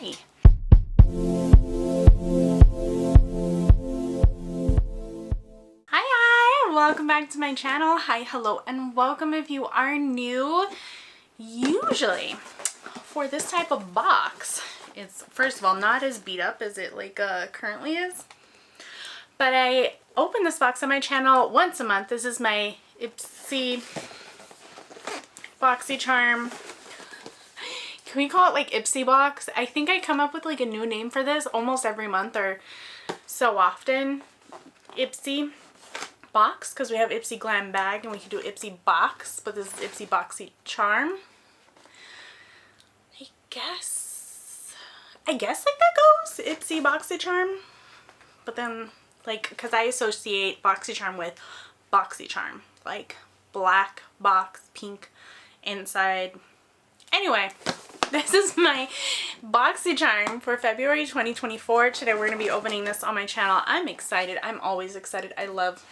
Hi. Hi, welcome back to my channel. Hi, hello, and welcome if you are new. Usually for this type of box, it's first of all not as beat up as it currently is, but I open this box on my channel once a month. This is my Ipsy Boxycharm. Can we call it like Ipsy box? I think I come up with like a new name for this almost every month or so often. Ipsy box, because we have Ipsy Glam bag and we can do Ipsy box, but this is Ipsy Boxycharm. I guess like that goes, Ipsy Boxycharm. But then like, because I associate Boxycharm with Boxycharm, like black box, pink inside. Anyway, this is my Boxycharm for February 2024. Today we're going to be opening this on my channel. I'm excited. I'm always excited. I love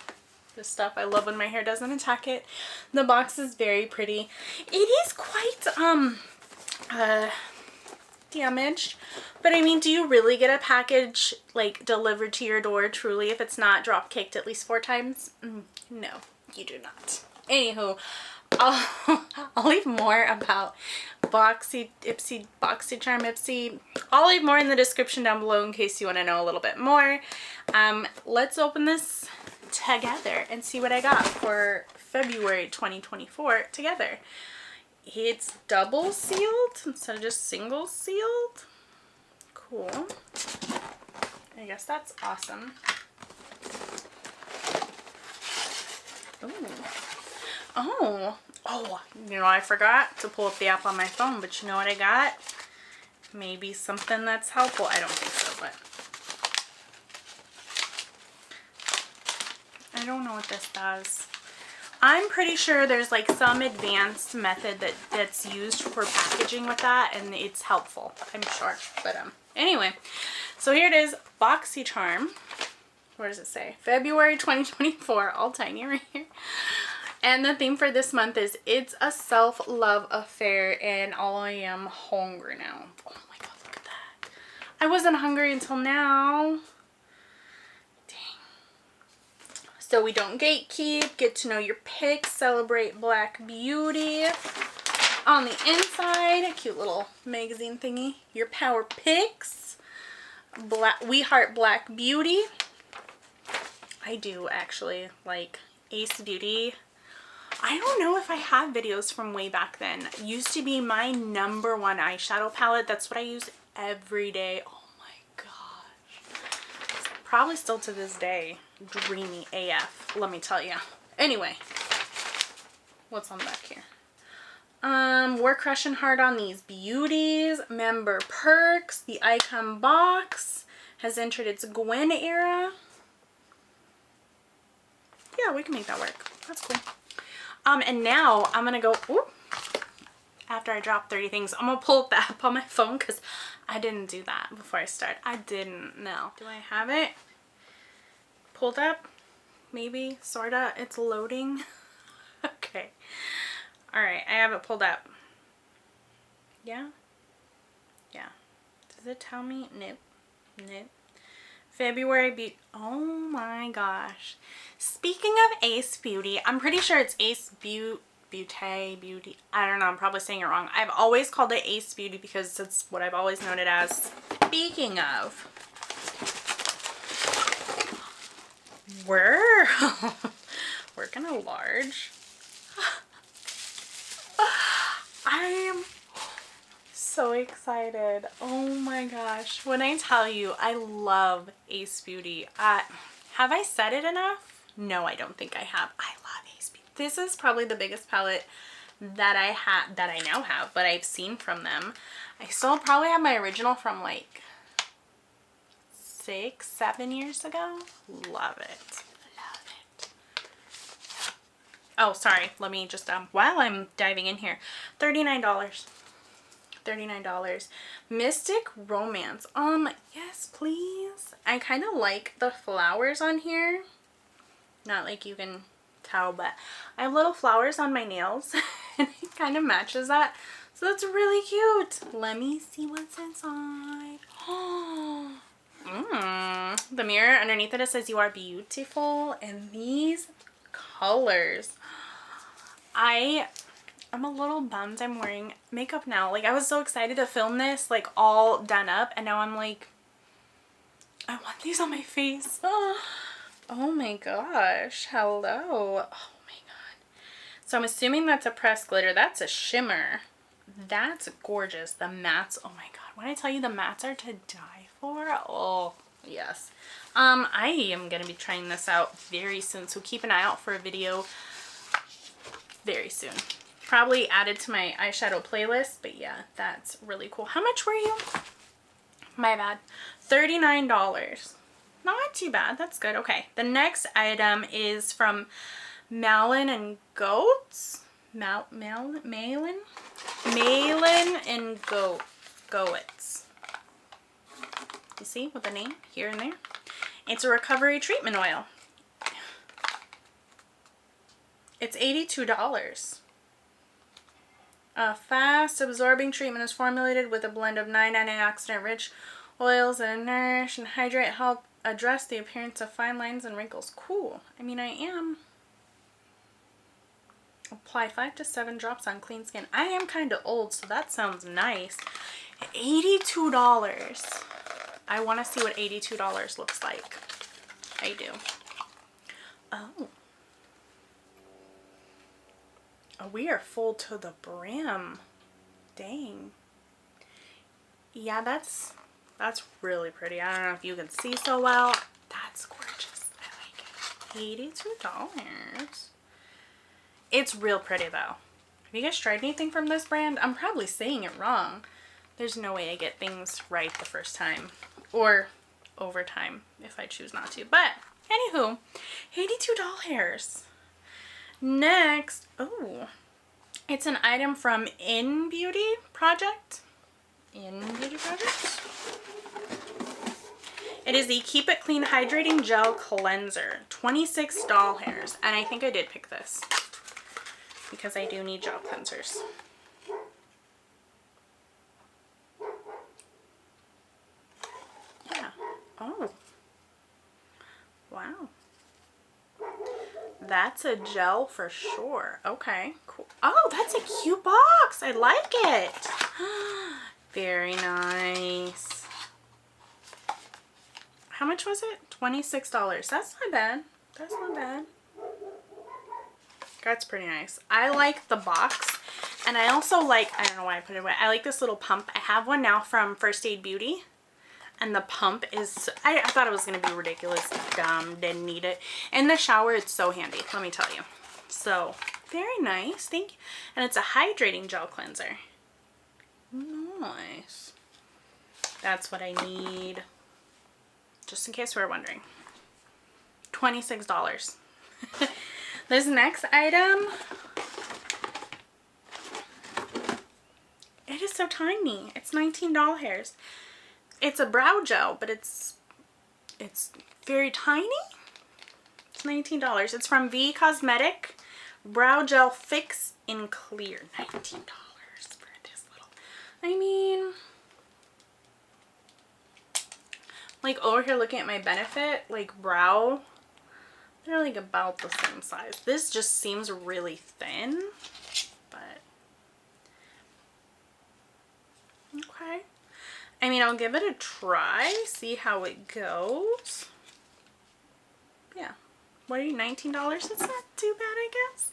this stuff. I love when my hair doesn't attack it. The box is very pretty. It is quite damaged, but I mean, do you really get a package like delivered to your door truly if it's not drop kicked at least 4 times? No, you do not. Anywho, I'll leave more about Ipsy Boxycharm Ipsy. I'll leave more in the description down below in case you want to know a little bit more. Let's open this together and see what I got for February 2024 together. It's double sealed instead of just single sealed. Cool. I guess that's awesome. Ooh. Oh, you know, I forgot to pull up the app on my phone, but you know what I got? Maybe something that's helpful. I don't think so, but I don't know what this does. I'm pretty sure there's like some advanced method that's used for packaging with that, and it's helpful, I'm sure. But anyway, so here it is, Boxycharm. What does it say? February 2024, all tiny right here. And the theme for this month is It's a Self-Love Affair, and I am hungry now. Oh my god, look at that. I wasn't hungry until now. Dang. So we don't gatekeep, get to know your picks, celebrate Black beauty. On the inside, a cute little magazine thingy. Your power picks. We heart Black beauty. I do actually like Ace Beauty. I don't know if I have videos from way back then. It used to be my #1 eyeshadow palette. That's what I use every day. Oh my gosh. Probably still to this day. Dreamy AF, let me tell you. Anyway, what's on the back here? We're crushing hard on these beauties. Member perks. The icon box has entered its Gwen era. Yeah, we can make that work. That's cool. And now I'm gonna go, after I drop 30 things, I'm gonna pull up the app on my phone because I didn't do that before I start. I didn't know. Do I have it pulled up? Maybe, sorta. It's loading. Okay. Alright, I have it pulled up. Yeah? Yeah. Does it tell me? Nope. Nope. February beauty. Oh my gosh. Speaking of Ace Beauty, I'm pretty sure it's Ace Beauty. I don't know. I'm probably saying it wrong. I've always called it Ace Beauty because that's what I've always known it as. Speaking of, we're gonna large. I am so excited. Oh my gosh. When I tell you I love Ace Beauty, have I said it enough? No, I don't think I have. I love Ace Beauty. This is probably the biggest palette that I now have, but I've seen from them. I still probably have my original from like 6-7 years ago. Love it. Love it. Oh, sorry. Let me just while I'm diving in here, $39. $39. Mystic Romance. Yes, please. I kind of like the flowers on here. Not like you can tell, but I have little flowers on my nails and it kind of matches that. So that's really cute. Let me see what's inside. The mirror underneath it says you are beautiful, and these colors. I'm a little bummed I'm wearing makeup now. Like, I was so excited to film this, like, all done up, and now I'm like, I want these on my face. Oh my gosh. Hello. Oh my god. So I'm assuming that's a pressed glitter. That's a shimmer. That's gorgeous. The mattes. Oh my god. When I tell you the mattes are to die for. Oh, yes. I am going to be trying this out very soon. So keep an eye out for a video very soon. Probably added to my eyeshadow playlist. But yeah, that's really cool. How much were you? My bad. $39. Not too bad. That's good. Okay. The next item is from MALIN+GOETZ. MALIN+GOETZ. You see with the name here and there? It's a recovery treatment oil. It's $82. A fast absorbing treatment is formulated with a blend of 9 antioxidant rich oils that nourish and hydrate, help address the appearance of fine lines and wrinkles. Cool. I mean, I am. Apply 5 to 7 drops on clean skin. I am kind of old, so that sounds nice. $82. I want to see what $82 looks like. I do. Oh. Oh, we are full to the brim. Dang. Yeah, that's really pretty. I don't know if you can see so well. That's gorgeous. I like it. $82. It's real pretty though. Have you guys tried anything from this brand? I'm probably saying it wrong. There's no way I get things right the first time. Or over time if I choose not to. But anywho, $82. Next, oh, it's an item from INNBEAUTY Project. INNBEAUTY Project. It is the Keep It Clean Hydrating Gel Cleanser. 26 doll hairs. And I think I did pick this because I do need gel cleansers. Yeah. Oh. Wow. That's a gel for sure. Okay, cool. Oh, that's a cute box. I like it. Very nice. How much was it? $26. That's not bad. That's not bad. That's pretty nice. I like the box. And I also like, I don't know why I put it away. I like this little pump. I have one now from First Aid Beauty. And the pump is, I thought it was going to be ridiculous. Dumb. Didn't need it. In the shower, it's so handy. Let me tell you. So, very nice. Thank you. And it's a hydrating gel cleanser. Nice. That's what I need. Just in case we were wondering. $26. This next item. It is so tiny. It's 19 doll hairs. It's a brow gel, but it's very tiny. It's $19. It's from KOSMETIK Brow Gel FIXX in Clear. $19 for this little. I mean, like over here looking at my Benefit, like brow, they're like about the same size. This just seems really thin, but okay. I mean, I'll give it a try, see how it goes. Yeah. What are you, $19? It's not too bad, I guess.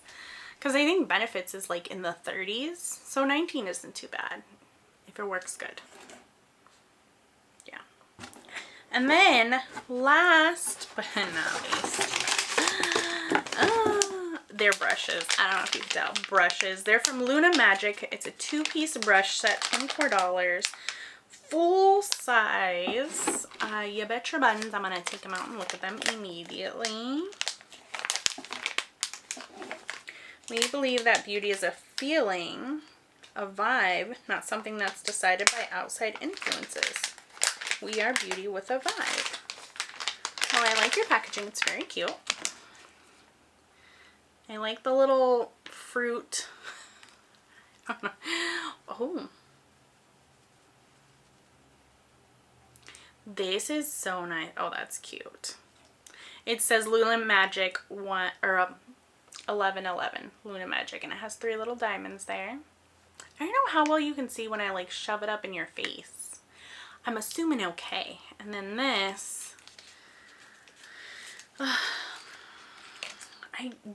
Because I think Benefits is like in the 30s. So 19 isn't too bad if it works good. Yeah. And then, last but not least, they're brushes. I don't know if you can tell. Brushes. They're from Luna Magic. It's a 2-piece brush set, $24. Full size. You bet your buttons I'm going to take them out and look at them immediately. We believe that beauty is a feeling, a vibe, not something that's decided by outside influences. We are beauty with a vibe. Well, I like your packaging. It's very cute. I like the little fruit Oh. This is so nice. Oh, that's cute. It says Luna Magic 1111. Luna Magic. And it has 3 little diamonds there. I don't know how well you can see when I like shove it up in your face. I'm assuming okay. And then this.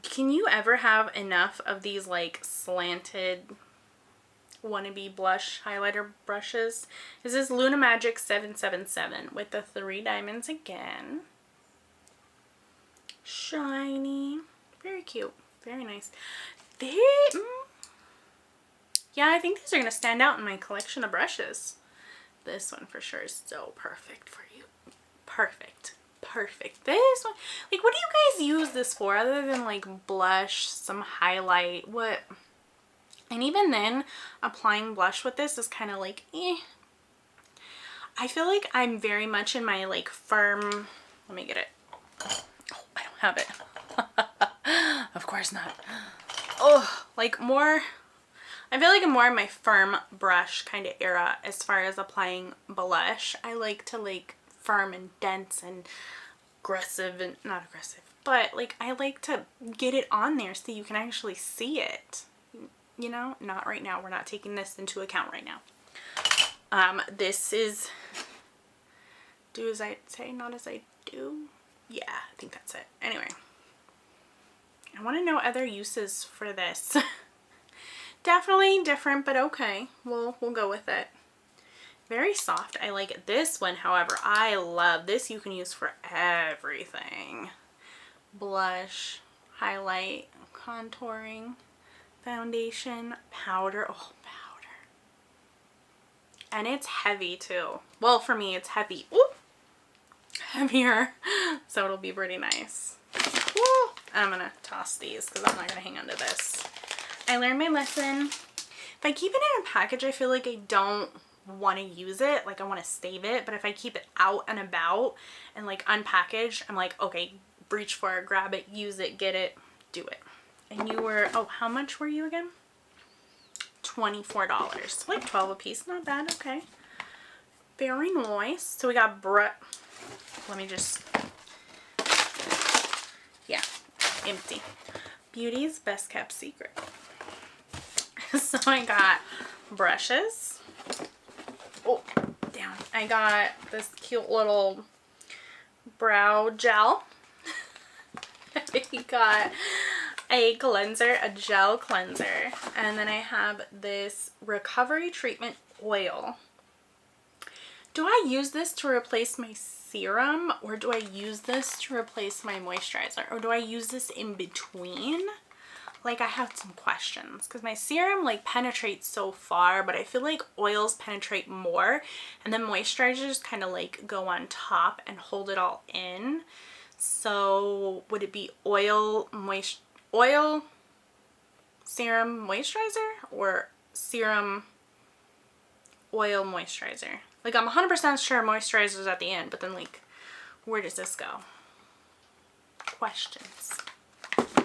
Can you ever have enough of these like slanted wannabe blush highlighter brushes? This is Luna Magic 777 with the 3 diamonds again. Shiny. Very cute. Very nice. Yeah, I think these are going to stand out in my collection of brushes. This one for sure is so perfect for you. Perfect. Perfect. This one, like, what do you guys use this for other than like blush, some highlight, what? And even then, applying blush with this is kind of like, eh. I feel like I'm very much in my like firm, let me get it. Oh, I don't have it. Of course not. Oh, like more, I feel like I'm more in my firm brush kind of era as far as applying blush. I like to like firm and dense and aggressive, and not aggressive, but like I like to get it on there so you can actually see it. You know, not right now. We're not taking this into account right now. This is do as I say, not as I do. Yeah, I think that's it. Anyway, I want to know other uses for this. Definitely different, but okay. We'll go with it. Very soft. I like it. This one, however, I love this. You can use for everything. Blush, highlight, contouring, foundation, powder. Oh, powder. And it's heavy too. Well, for me, it's heavy. Ooh, heavier. So it'll be pretty nice. Ooh. I'm going to toss these because I'm not going to hang on to this. I learned my lesson. If I keep it in a package, I feel like I don't want to use it. Like I want to save it. But if I keep it out and about and like unpackaged, I'm like, okay, reach for it, grab it, use it, get it, do it. And you were, oh, how much were you again? $24. Like 12 a piece. Not bad. Okay. Very nice. So we got let me just, yeah, empty. Beauty's best kept secret. So I got brushes. Oh, down. I got this cute little brow gel. I got a cleanser, a gel cleanser. And then I have this recovery treatment oil. Do I use this to replace my serum, or do I use this to replace my moisturizer, or do I use this in between? Like I have some questions because my serum like penetrates so far, but I feel like oils penetrate more, and then moisturizers kind of like go on top and hold it all in. So would it be oil, serum, moisturizer, or serum, oil, moisturizer? Like I'm 100% sure moisturizer's at the end, but then like where does this go? Questions.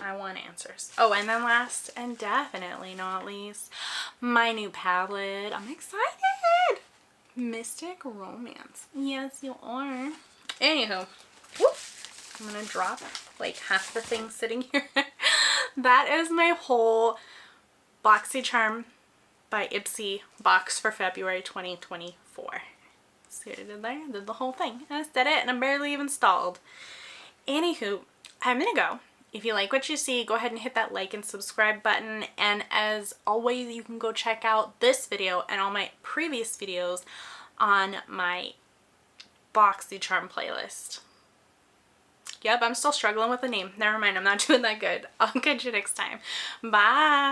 I want answers. Oh, and then last and definitely not least, my new palette. I'm excited. Mystic Romance. Yes, you are. Anywho, whoop, I'm gonna drop like half the thing sitting here. That is my whole Boxycharm by Ipsy box for February 2024. See what I did there? I did the whole thing. I did it, and I'm barely even stalled. Anywho, I'm gonna go. If you like what you see, go ahead and hit that like and subscribe button. And as always, you can go check out this video and all my previous videos on my Boxycharm playlist. Yep, I'm still struggling with the name. Never mind, I'm not doing that good. I'll catch you next time. Bye!